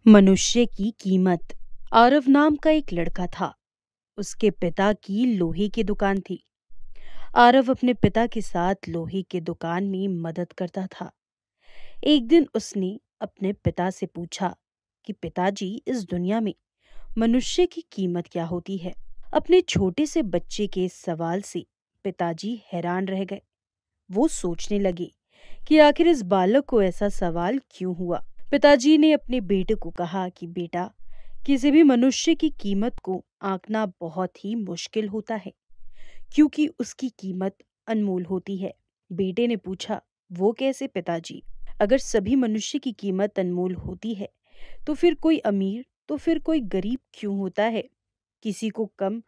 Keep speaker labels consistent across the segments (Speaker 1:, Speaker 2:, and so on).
Speaker 1: मनुष्य की कीमत। आरव नाम का एक लड़का था। उसके पिता की लोहे की दुकान थी। आरव अपने पिता के साथ लोहे की दुकान में मदद करता था। एक दिन उसने अपने पिता से पूछा कि पिताजी, इस दुनिया में मनुष्य की कीमत क्या होती है। अपने छोटे से बच्चे के इस सवाल से पिताजी हैरान रह गए। वो सोचने लगे कि आखिर इस बालक को ऐसा सवाल क्यों हुआ। पिताजी ने अपने बेटे को कहा कि बेटा, किसी भी मनुष्य की कीमत को आंकना बहुत ही मुश्किल होता है, क्योंकि उसकी कीमत अनमोल होती है। बेटे ने पूछा, वो कैसे पिताजी? अगर सभी मनुष्य की कीमत अनमोल होती है तो फिर कोई अमीर तो फिर कोई गरीब क्यों होता है? किसी को कम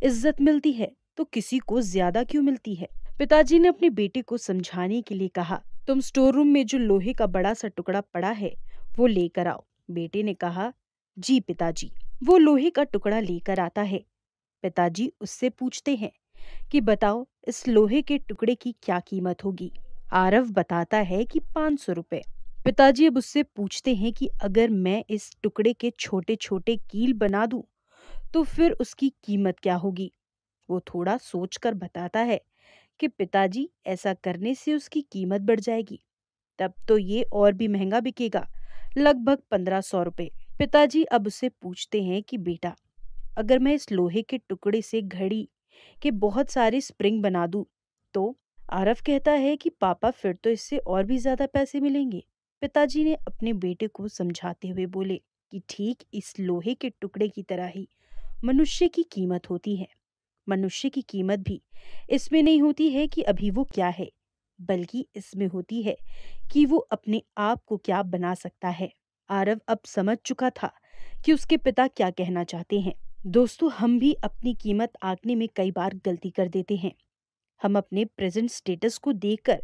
Speaker 1: इज्जत मिलती है तो किसी को ज्यादा क्यों मिलती है? पिताजी ने अपने बेटे को समझाने के लिए कहा, तुम स्टोर रूम में जो लोहे का बड़ा सा टुकड़ा पड़ा है वो लेकर आओ। बेटे ने कहा, जी पिताजी। वो लोहे का टुकड़ा लेकर आता है। पिताजी उससे पूछते हैं कि बताओ, इस लोहे के टुकड़े की क्या कीमत होगी? आरव बताता है कि 500 रुपए। पिताजी अब उससे पूछते हैं कि अगर मैं इस टुकड़े के छोटे छोटे कील बना दूं तो फिर उसकी कीमत क्या होगी? वो थोड़ा सोचकर बताता है कि पिताजी, ऐसा करने से उसकी कीमत बढ़ जाएगी। तब तो ये और भी महंगा बिकेगा, लगभग 1500 रुपए। पिताजी अब उससे पूछते हैं कि बेटा, अगर मैं इस लोहे के टुकड़े से घड़ी के बहुत सारे स्प्रिंग बना दूं तो? आरव कहता है कि पापा, फिर तो इससे और भी ज्यादा पैसे मिलेंगे। पिताजी ने अपने बेटे को समझाते हुए बोले कि ठीक इस लोहे के टुकड़े की तरह ही मनुष्य की कीमत होती है। मनुष्य की कीमत भी इसमें नहीं होती है कि अभी वो क्या है, बल्कि इसमें होती है कि वो अपने आप को क्या बना सकता है। आरव अब समझ चुका था कि उसके पिता क्या कहना चाहते हैं। दोस्तों, हम भी अपनी कीमत आंकने में कई बार गलती कर देते हैं। हम अपने प्रेजेंट स्टेटस को देखकर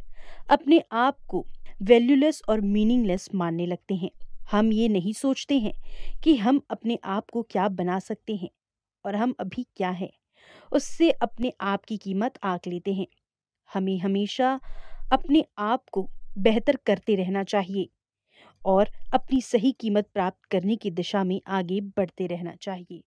Speaker 1: अपने आप को वैल्यूलेस और मीनिंगलेस मानने लगते हैं। हम ये नहीं सोचते हैं कि हम अपने आप को क्या बना सकते हैं और हम अभी क्या हैं। उससे अपने आप की कीमत आंक लेते हैं। हमें हमेशा अपने आप को बेहतर करते रहना चाहिए और अपनी सही कीमत प्राप्त करने की दिशा में आगे बढ़ते रहना चाहिए।